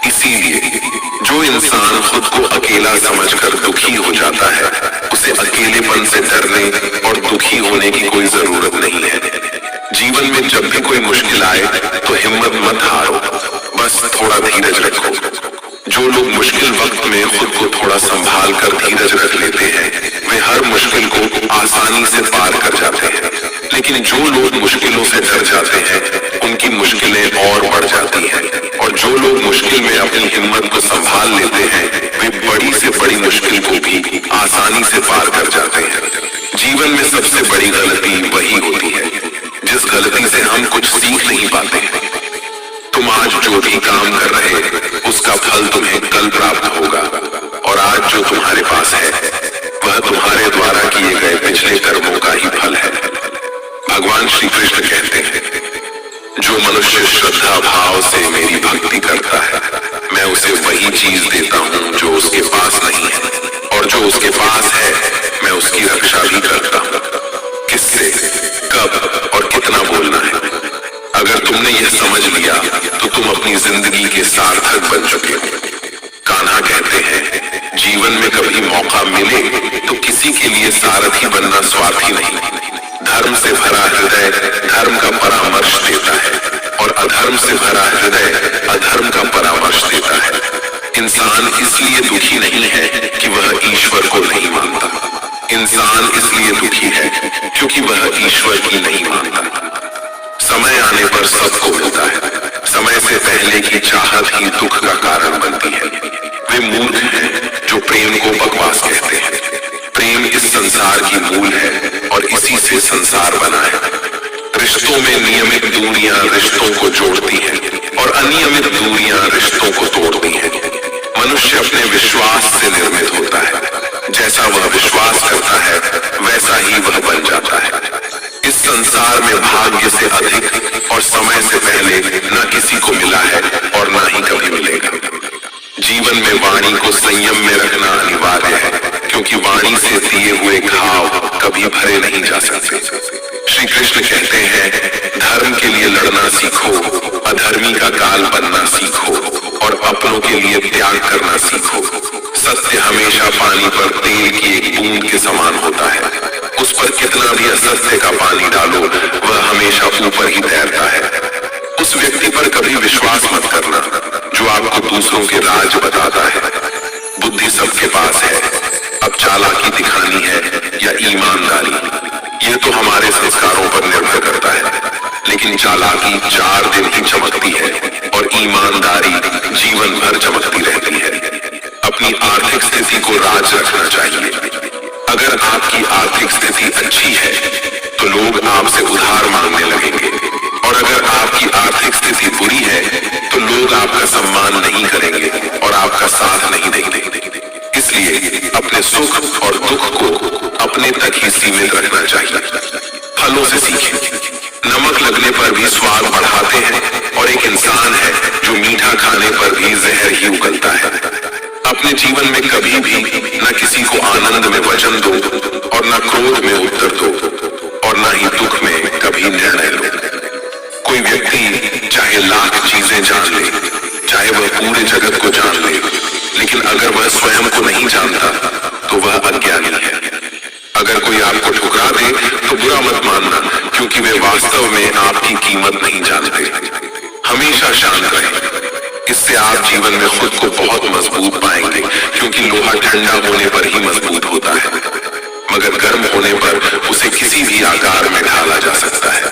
इसीलिए जो इंसान खुद को अकेला समझकर दुखी हो जाता है, उसे अकेलेपन से डरने और दुखी होने की कोई जरूरत नहीं है। जीवन में जब भी कोई मुश्किल आए तो हिम्मत मत हारो, बस थोड़ा धीरज रखो। जो लोग मुश्किल वक्त में खुद को थोड़ा संभाल कर धीरज रख लेते हैं, वे हर मुश्किल को आसानी से पार कर जाते हैं। लेकिन जो लोग मुश्किलों से डर जाते हैं, उनकी मुश्किलें और बढ़ जाती हैं, और जो लोग मुश्किल में अपनी हिम्मत को संभाल लेते हैं, वे बड़ी से बड़ी मुश्किल को भी आसानी से पार कर जाते हैं। जीवन में सबसे बड़ी गलती वही होती है जिस गलती से हम कुछ सीख नहीं पाते। तुम आज जो भी काम कर रहे उसका फल तुम्हें कल प्राप्त होगा, और आज जो तुम्हारे पास है वह तुम्हारे द्वारा किए गए पिछले कर्मों का ही फल है। भगवान श्री कृष्ण कहते हैं, जो मनुष्य श्रद्धा भाव से मेरी भक्ति करता है, मैं उसे वही चीज देता हूँ जो उसके पास नहीं है, और जो उसके पास है मैं उसकी रक्षा भी करता हूँ। किससे, कब और कितना बोलना है, अगर तुमने यह समझ लिया तो तुम अपनी जिंदगी के सार्थक बन चुके हो। कान्हा कहते हैं, जीवन में कभी मौका मिले तो किसी के लिए सारथी बनना स्वार्थी नहीं। धर्म से भरा हृदय धर्म का परामर्श देता है, और अधर्म से भरा हृदय अधर्म का परामर्श देता है। इंसान इसलिए दुखी नहीं है कि वह ईश्वर को नहीं मानता। इंसान इसलिए दुखी है क्योंकि वह ईश्वर की नहीं मानता। समय आने पर सबको मिलता है, समय से पहले की चाहत ही दुख का कारण बनती है। वे मूर्ख हैं जो प्रेम को बकवास कहते हैं। प्रेम इस संसार की मूल है और इसी से संसार बना है। रिश्तों में नियमित दूरियां रिश्तों को जोड़ती हैं और अनियमित दूरियां रिश्तों को तोड़ती हैं। मनुष्य अपने विश्वास से निर्मित होता है। जैसा वह विश्वास करता है वैसा ही वह बन जाता है। इस संसार में भाग्य से अधिक और समय से पहले न किसी को मिला है और न ही कभी मिलेगा। जीवन में वाणी को संयम में रखना अनिवार्य है, क्योंकि वाणी से दिए हुए घाव कभी भरे नहीं जा सकते। श्री कृष्ण कहते हैं, धर्म के लिए लड़ना सीखो, अधर्मी का काल बनना सीखो और अपनों के लिए त्याग करना सीखो। सत्य हमेशा पानी पर तेल की एक बूंद के समान होता है। उस पर कितना भी असत्य का पानी डालो, वह हमेशा ऊपर ही तैरता है। उस व्यक्ति पर कभी विश्वास मत करना जो आपको दूसरों के राज बताता है। बुद्धि सबके पास है, अब चालाकी दिखानी है या ईमानदारी, ये तो हमारे संस्कारों पर निर्भर करता है। लेकिन चालाकी 4 दिन ही चमकती है और ईमानदारी जीवन भर चमकती रहती है। अपनी आर्थिक स्थिति को राज रखना चाहिए। अगर आपकी आर्थिक स्थिति अच्छी है तो लोग आपसे उधार मांगने लगेंगे, और अगर आपकी आर्थिक स्थिति बुरी है तो लोग आपका सम्मान नहीं करेंगे और आपका साथ नहीं देंगे। इसलिए अपने सुख और दुख को अपने तक ही सीमित रखना चाहिए। फलों से सीखें। नमक लगने पर भी स्वाद बढ़ाते हैं, और एक इंसान है जो मीठा खाने पर भी जहर ही उगलता है। अपने जीवन में कभी भी न किसी को आनंद में वचन दो और न क्रोध में उत्तर दो, और न ही दुख में कभी निर्णय लो। कोई व्यक्ति चाहे लाख चीजें जान ले, चाहे वह पूरे जगत को जान ले, लेकिन अगर वह स्वयं को नहीं जानता तो वह अज्ञानी है। अगर कोई आपको ठुकरा दे तो बुरा मत मानना, क्योंकि वे वास्तव में आपकी कीमत नहीं जानते। हमेशा शांत रहें, इससे आप जीवन में खुद को बहुत मजबूत पाएंगे, क्योंकि लोहा ठंडा होने पर ही मजबूत होता है, मगर गर्म होने पर उसे किसी भी आकार में ढाला जा सकता है।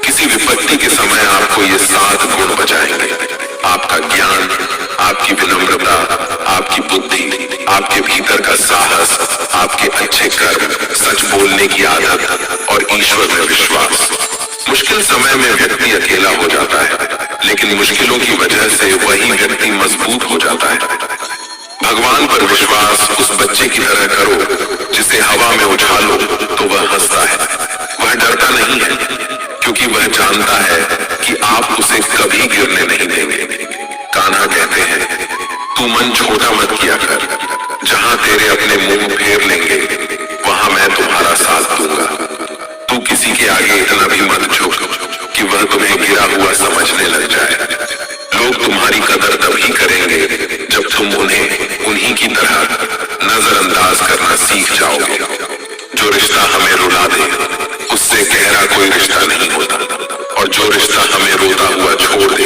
किसी विपत्ति के समय आपको ये 7 गुण बचाएंगे: आपका ज्ञान, आपकी विनम्रता, आपकी बुद्धि, आपके भीतर का साहस, आपके अच्छे कर्म, सच बोलने की आदत और ईश्वर में विश्वास। मुश्किल समय में व्यक्ति अकेला हो जाता है, लेकिन मुश्किलों की वजह से वही व्यक्ति मजबूत हो जाता है। भगवान पर विश्वास उस बच्चे की तरह करो जिसे हवा में उछालो तो वह हंसता है। वह डरता नहीं है, क्योंकि वह जानता है कि आप उसे कभी गिरने नहीं देंगे। कान्हा कहते हैं, तू मन छोटा मत किया कर, जहां तेरे अपने मुंह फेर लेंगे वहां मैं तुम्हारा साथ दूंगा। तू किसी के आगे इतना भी मत झुक कि वह तुम्हें गिरा हुआ समझने लग जाए। लोग तुम्हारी कदर तभी करेंगे जब तुम उन्हें उन्हीं की तरह नजरअंदाज करना सीख जाओगे। जो रिश्ता हमें रुला दे उससे गहरा कोई रिश्ता नहीं होता, और जो रिश्ता हमें रोता हुआ छोड़ दे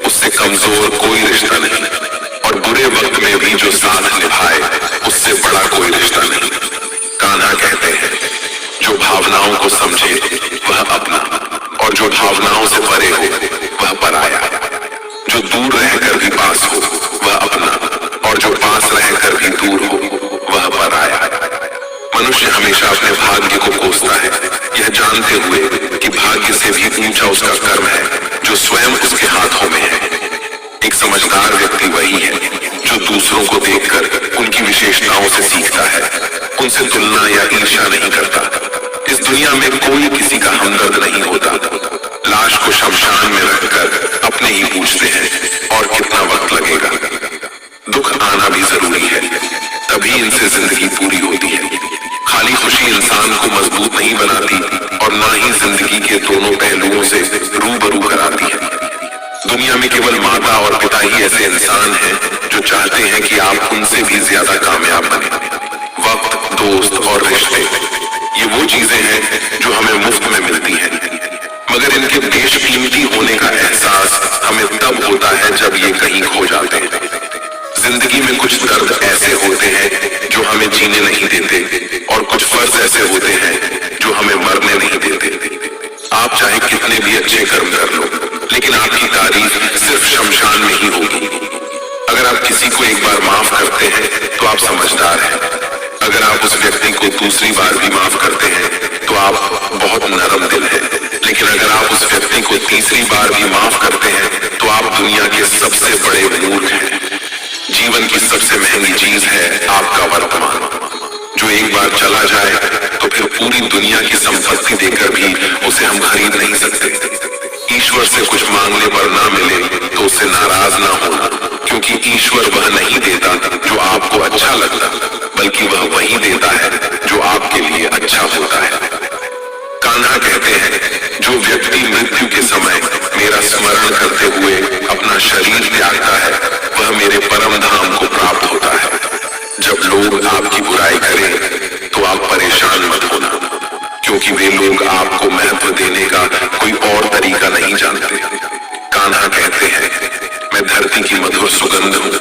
उससे कमजोर कोई रिश्ता नहीं, और बुरे वक्त में भी जो साथ निभाए उससे बड़ा कोई रिश्ता नहीं। कान्हा कहते हैं, जो भावनाओं को समझे वह अपना, और जो भावनाओं से परे हो वह पराया। जो दूर रहकर भी पास हो वह अपना, और जो पास रहकर भी दूर हो वह पराया। मनुष्य हमेशा अपने भाग्य को कोसता है, यह जानते हुए कि भाग्य से भी ऊंचा उसका कर्म है जो स्वयं उसके हाथों में है। एक समझदार व्यक्ति वही है जो दूसरों को देखकर उनकी विशेषताओं से सीखता है, उनसे तुलना या ईर्ष्या नहीं करता। इस दुनिया में कोई किसी का हमदर्द नहीं होता। लाश को शमशान में रखकर अपने ही पूछते हैं, और कितना वक्त लगेगा। दुख आना भी जरूरी है, तभी इनसे जिंदगी पूरी होती है। खाली खुशी इंसान को मजबूत नहीं बनाती, और ना ही जिंदगी के दोनों पहलुओं से रूबरू कराती है। दुनिया में केवल माता और पिता ही ऐसे इंसान हैं जो चाहते हैं कि आप उनसे भी ज्यादा कामयाब बने। वक्त, दोस्त और रिश्ते, ये वो चीजें हैं जो हमें मुफ्त में मिलती हैं, मगर इनके बेशकीमती होने का एहसास हमें तब होता है जब ये कहीं खो जाते हैं। जिंदगी में कुछ दर्द ऐसे होते हैं जो हमें जीने नहीं देते, और कुछ फर्ज ऐसे होते हैं जो हमें मरने नहीं देते। आप चाहे कितने भी अच्छे कर्म कर लो, लेकिन आपकी तारीफ सिर्फ शमशान में ही होगी। अगर आप किसी को एक बार माफ करते हैं तो आप समझदार हैं। अगर आप उस व्यक्ति को दूसरी बार भी माफ करते हैं तो आप बहुत नरम दिल हैं। लेकिन अगर आप उस व्यक्ति को तीसरी बार भी माफ करते हैं तो आप दुनिया के सबसे बड़े मूर्ख हैं। जीवन की सबसे महंगी चीज है आपका वर्तमान, जो एक बार चला जाए तो तो फिर पूरी दुनिया की संपत्ति देकर भी उसे हम खरीद नहीं सकते। ईश्वर से कुछ मांगने पर ना मिले तो उससे नाराज ना होना, क्योंकि ईश्वर वह नहीं देता जो आपको अच्छा लगता, बल्कि वह वही देता है जो आपके लिए अच्छा होता है। कान्हा कहते हैं, जो व्यक्ति मृत्यु के समय मेरा स्मरण करते हुए अपना शरीर त्यागता है, वह मेरे परम धाम को प्राप्त होता है। जब लोग आपकी बुराई करें तो आप परेशान मत होना, क्योंकि वे लोग आपको महत्व देने का कोई और तरीका नहीं जानते। कान्हा कहते हैं, मैं धरती की मधुर सुगंध हूँ,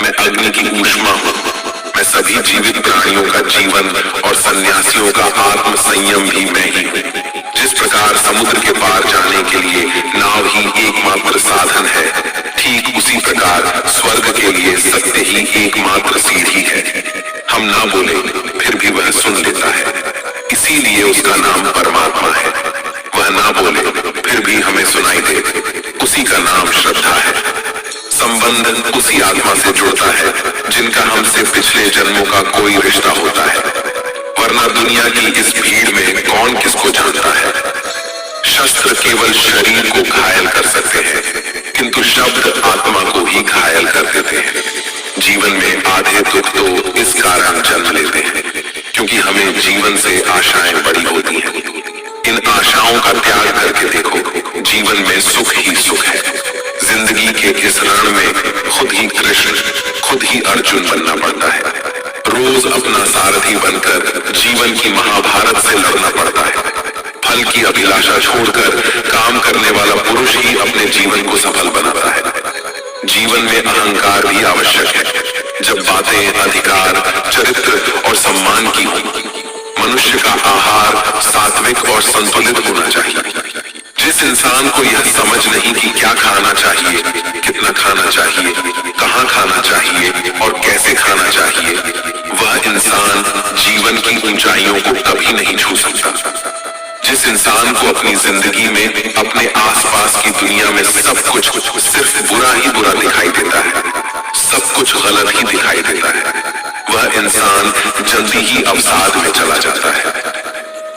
मैं अग्नि की ऊष्मा हूँ, मैं सभी जीवित प्राणियों का जीवन और सन्यासियों का आत्म संयम भी मैं ही हूँ। जिस प्रकार समुद्र के पार जाने के लिए नाव ही एकमात्र साधन है, ठीक उसी प्रकार स्वर्ग के लिए सत्य ही एकमात्र सीढ़ी है। हम ना बोले फिर भी वह सुन लेता है, इसीलिए उसका नाम परमात्मा है। वह ना बोले फिर भी हमें सुनाई दे, उसी का नाम श्रद्धा है। संबंध उसी आत्मा से जुड़ता है जिनका हमसे पिछले जन्मों का कोई रिश्ता होता है, वरना दुनिया की इस भीड़ में कौन किसको जानता है। शस्त्र केवल शरीर को घायल कर सकते हैं, किंतु शब्द आत्मा को ही घायल कर देते हैं। जीवन में आधे दुख तो इस कारण जन्म लेते हैं, क्योंकि हमें जीवन से आशाएं बड़ी होती हैं। इन आशाओं का त्याग करके देखो, जीवन में सुख ही सुख है। जिंदगी के इस रण में खुद ही कृष्ण, खुद ही अर्जुन बनना पड़ता है। रोज अपना सारथी बनकर जीवन की महाभारत से लड़ना पड़ता है। फल की अभिलाषा छोड़कर काम करने वाला पुरुष ही अपने जीवन को सफल बनाता है। जीवन में अहंकार भी आवश्यक है, जब बातें अधिकार, चरित्र और सम्मान की हो। मनुष्य का आहार सात्विक और संतुलित होना चाहिए। जिस इंसान को यह समझ नहीं कि क्या खाना चाहिए, कितना खाना चाहिए, कहाँ खाना चाहिए और कैसे खाना चाहिए, वह इंसान जीवन की ऊंचाइयों को कभी नहीं छू सकता। जिस इंसान को अपनी जिंदगी में अपने आसपास की दुनिया में सब कुछ सिर्फ बुरा ही बुरा दिखाई देता है, सब कुछ गलत ही दिखाई देता है, वह इंसान जल्दी ही अवसाद में चला जाता है।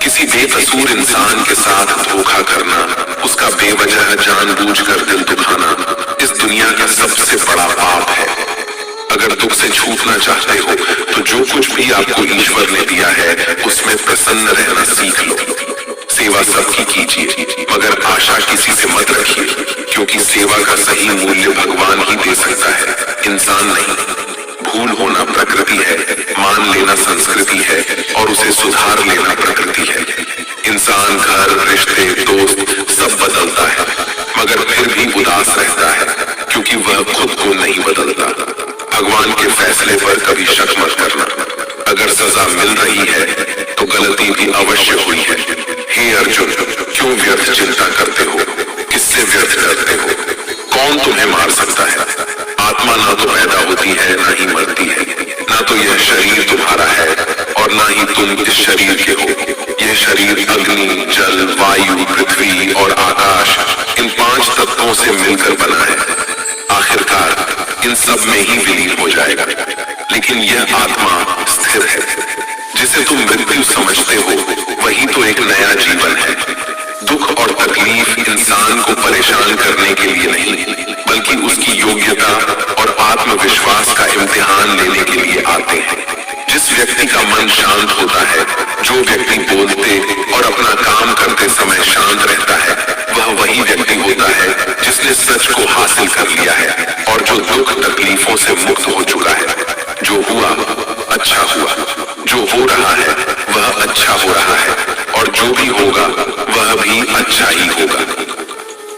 किसी बेकसूर इंसान के साथ धोखा करना, उसका बेवजह जानबूझकर दिल दुखाना इस दुनिया का सबसे बड़ा पाप है। अगर दुख से छूटना चाहते हो तो जो कुछ भी आपको ईश्वर ने दिया है उसमें प्रसन्न रहना सीख लो। सेवा सबकी कीजिए, मगर आशा किसी से मत रखिए, क्योंकि सेवा का सही मूल्य भगवान ही दे सकता है, इंसान नहीं। भूल होना प्रकृति है, मान लेना संस्कृति है और उसे सुधार लेना प्रकृति है। इंसान घर, रिश्ते, दोस्त सब बदलता है, मगर फिर भी उदास रहता है, क्योंकि वह खुद को नहीं बदलता। भगवान के फैसले पर कभी शक मत करना। अगर सजा मिल रही है तो गलती भी अवश्य हुई है। हे अर्जुन, क्यों व्यर्थ चिंता करते हो? किससे व्यर्थ करते हो? कौन तुम्हें मार सकता है? आत्मा ना तो पैदा होती है, ना ही मरती है, ना तो यह शरीर तुम्हारा है और ना ही तुम इस शरीर के हो। यह शरीर अग्नि, जल, वायु, पृथ्वी और आकाश, इन 5 तत्वों से मिलकर बना है। आखिरकार इन सब में ही विलीन हो जाएगा, लेकिन यह आत्मा स्थिर है। जिसे तुम मृत्यु समझते हो वही तो एक नया जीवन है। दुख और तकलीफ इंसान को परेशान करने के लिए नहीं, बल्कि उसकी योग्यता और आत्मविश्वास का इम्तिहान लेने के लिए आते हैं। जिस व्यक्ति का मन शांत होता है, जो व्यक्ति बोलते और अपना काम करते समय शांत रहता है, वह वही व्यक्ति होता है जिसने सच को हासिल कर लिया है और जो दुख तकलीफों से मुक्त हो चुका है। जो हुआ अच्छा हुआ, जो हो रहा है वह अच्छा हो रहा है और जो भी होगा वह भी अच्छा ही होगा।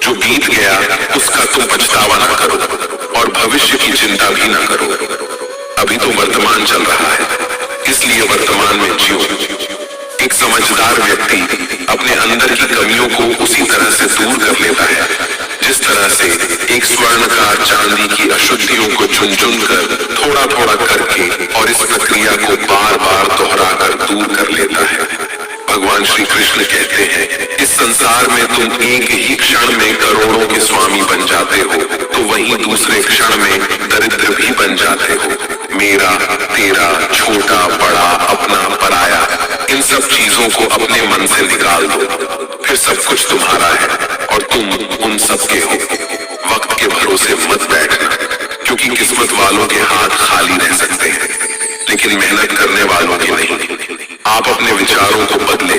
जो बीत गया उसका तुम पछतावा ना करो और भविष्य की चिंता भी ना करो। अभी तो वर्तमान चल रहा है, इसलिए वर्तमान में जियो। एक समझदार व्यक्ति अपने अंदर की कमियों को उसी तरह से दूर कर लेता है जिस तरह से एक स्वर्णकार चांदी की अशुद्धियों को चुन चुन कर थोड़ा थोड़ा करके और इस प्रक्रिया को बार बार दोहराकर दूर कर लेता है। भगवान श्री कृष्ण कहते हैं, इस संसार में तुम एक ही क्षण में करोड़ों के स्वामी बन जाते हो, तो वहीं दूसरे क्षण में दरिद्र भी बन जाते हो। मेरा, तेरा, छोटा, बड़ा, अपना, पराया, इन सब चीजों को अपने मन से निकाल दो, फिर सब कुछ तुम्हारा है और तुम उन सब के हो। वक्त के भरोसे मत बैठना, क्योंकि किस्मत वालों के हाथ खाली रह सकते हैं, लेकिन मेहनत करने वालों के नहीं। आप अपने विचारों को बदले,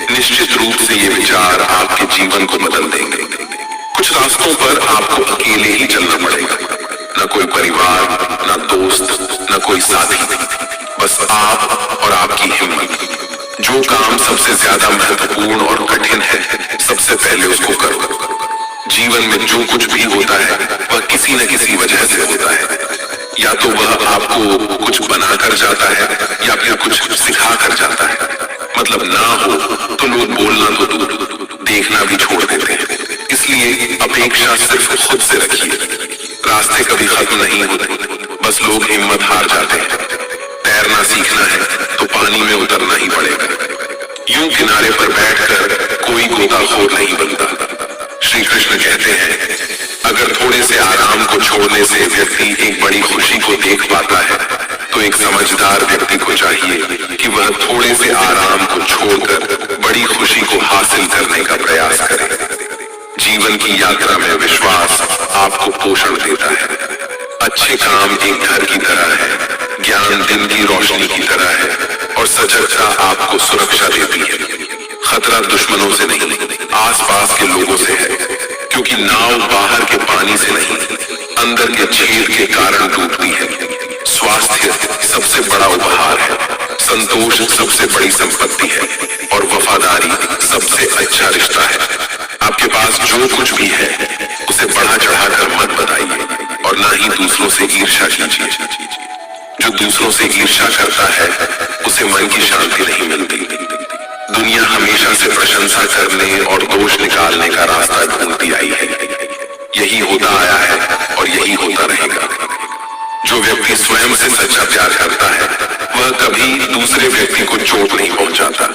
निश्चित रूप से ये विचार आपके जीवन को बदल देंगे। कुछ रास्तों पर आपको अकेले ही चलना पड़ेगा, न कोई परिवार, न दोस्त, न कोई साथी, बस आप और आपकी हिम्मत। जो काम सबसे ज्यादा महत्वपूर्ण और कठिन है, सबसे पहले उसको करो। जीवन में जो कुछ भी होता है वह किसी न किसी वजह से होता है। या तो वह आपको कुछ बनाकर जाता है या फिर कुछ सिखा कर जाता है। मतलब ना हो तो लोग बोलना तो दूर, देखना भी छोड़ देते हैं। इसलिए अपेक्षा सिर्फ खुद से रखिए। रास्ते कभी खत्म नहीं होते, बस लोग हिम्मत हार जाते हैं। तैरना सीखना है तो पानी में उतरना ही पड़ेगा। यूं किनारे पर बैठकर कोई गोताखोर नहीं बनता। श्री कृष्ण कहते हैं, अगर थोड़े से आराम को छोड़ने से व्यक्ति एक बड़ी खुशी को देख पाता है, तो एक समझदार व्यक्ति को चाहिए कि वह थोड़े से आराम को छोड़कर बड़ी खुशी को हासिल करने का प्रयास करे। जीवन की यात्रा में विश्वास आपको पोषण देता है। अच्छे काम एक घर की तरह है, ज्ञान दिन की रोशनी की तरह है और सजगता आपको सुरक्षा देती है। खतरा दुश्मनों से नहीं, आसपास के लोगों से है, क्योंकि नाव बाहर के पानी से नहीं, अंदर के छेद के कारण डूबती है। स्वास्थ्य सबसे बड़ा उपहार है, संतोष सबसे बड़ी संपत्ति है और वफादारी सबसे अच्छा रिश्ता है। आपके पास जो कुछ भी है उसे बढ़ा चढ़ाकर मत बताइए और ना ही दूसरों से ईर्ष्या कीजिए। जो दूसरों से ईर्ष्या करता है उसे मन की शांति नहीं मिलती। दुनिया हमेशा से प्रशंसा करने और दोष निकालने का रास्ता ढूंढती आई है। यही होता आया है और यही होता रहेगा। जो व्यक्ति स्वयं से सच्चा प्यार करता है वह कभी दूसरे व्यक्ति को चोट नहीं पहुंचाता।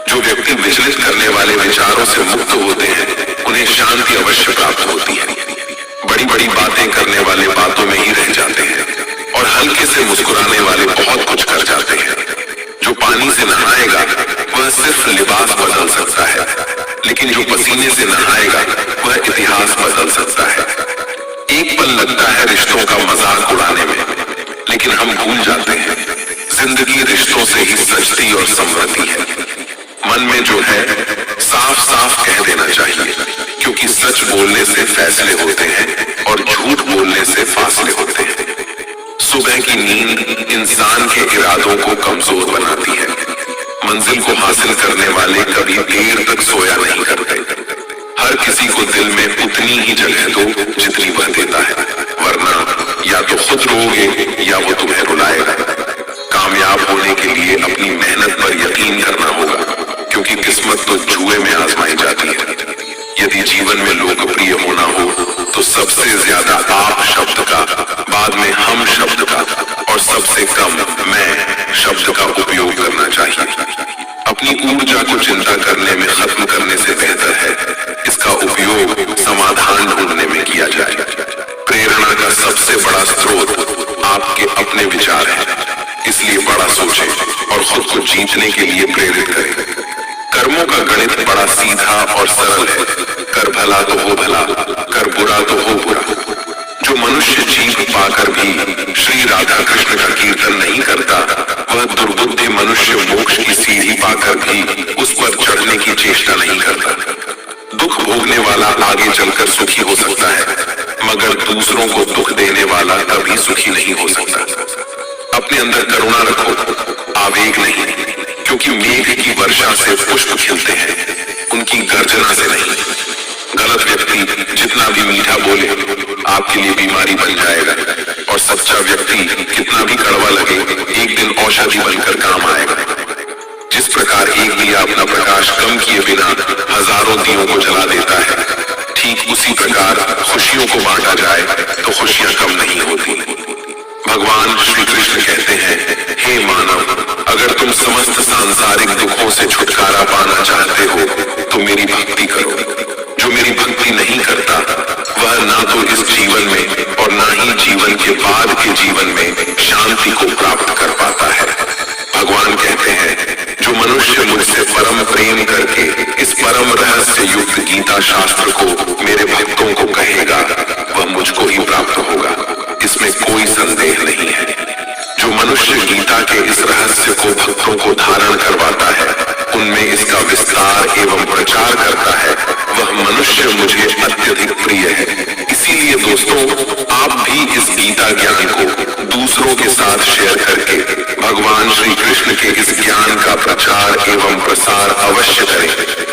जो व्यक्ति विचलित करने वाले विचारों से मुक्त होते हैं उन्हें शांति अवश्य प्राप्त होती है। बड़ी बड़ी बातें करने वाले बातों में ही रह जाते हैं और हल्के से मुस्कुराने वाले बहुत कुछ कर जाते हैं। जो पानी से नहाएगा वह सिर्फ लिबास बदल सकता है, लेकिन जो पसीने से नहाएगा वह इतिहास बदल सकता है। एक पल लगता है रिश्तों का मजाक उड़ाने में, लेकिन हम भूल जाते हैं जिंदगी रिश्तों से ही सजती और संवरती है। मन में जो है साफ साफ कह देना चाहिए, क्योंकि सच बोलने से फैसले होते हैं और झूठ बोलने से फासले होते हैं। सुबह की नींद इंसान के इरादों को कमजोर बनाती है। मंजिल को हासिल करने वाले कभी देर तक सोया नहीं करते। हर किसी को दिल में उतनी ही जगह दो जितनी वह देता है, वरना या तो खुद रोओगे या वो तुम्हें रुलाएगा। कामयाब होने के लिए अपनी मेहनत पर यकीन करना होगा, क्योंकि किस्मत तो जुए में आजमाई जाती है। यदि जीवन में लोकप्रिय होना हो तो सबसे ज्यादा आप शब्द का, बाद में हम शब्द का और सबसे कम मैं शब्द का उपयोग करना चाहिए। अपनी ऊर्जा को चिंता करने में खत्म करने से बेहतर है इसका उपयोग समाधान ढूंढने में किया जाए। प्रेरणा का सबसे बड़ा स्रोत आपके अपने विचार हैं, इसलिए बड़ा सोचें और खुद को जीतने के लिए प्रेरित करें। कर्मों का गणित बड़ा सीधा और सरल है। कर भला तो हो भला, कर बुरा तो हो बुरा। जो मनुष्य जीव पाकर भी श्री राधा कृष्ण का कीर्तन नहीं करता, वह दुर्बुद्धि मनुष्य मोक्ष की सीढ़ी पाकर भी उस पर चढ़ने की चेष्टा नहीं करता। दुख भोगने वाला आगे चलकर सुखी हो सकता है, मगर दूसरों को दुख देने वाला कभी सुखी नहीं हो सकता। अपने अंदर करुणा रखो, आवेग नहीं, क्योंकि मेघ की वर्षा से पुष्प खिलते हैं, उनकी गर्जना से नहीं। गलत व्यक्ति जितना भी मीठा बोले आपके लिए बीमारी बन जाएगा, और सच्चा व्यक्ति कितना भी कड़वा लगे एक दिन औषधि बनकर काम आएगा। जिस प्रकार एक दिया अपना प्रकाश कम किए बिना हजारों दियों को जला देता है, ठीक उसी प्रकार खुशियों को बांटा जाए तो खुशियां कम नहीं होती। भगवान श्री कृष्ण कहते हैं, हे मानव, अगर तुम समस्त सांसारिक दुखों से छुटकारा पाना चाहते हो तो मेरी भक्ति करो। जो मेरी भक्ति नहीं करता वह ना तो इस जीवन में और ना ही जीवन के बाद के जीवन में शांति को प्राप्त कर पाता है। भगवान कहते हैं जो मनुष्य मुझसे परम प्रेम करके इस परम रहस्य युक्त गीता शास्त्र को मेरे भक्तों को कहेगा वह मुझको ही प्राप्त होगा, इसमें कोई संदेह नहीं है। जो मनुष्य गीता के इस रहस्य को भक्तों को धारण करवाता है, उनमें इसका विस्तार एवं प्रचार करता है, वह मनुष्य मुझे अत्यधिक प्रिय है। इसीलिए दोस्तों, आप भी इस गीता ज्ञान को दूसरों के साथ शेयर करके भगवान श्री कृष्ण के इस ज्ञान का प्रचार एवं प्रसार अवश्य करें।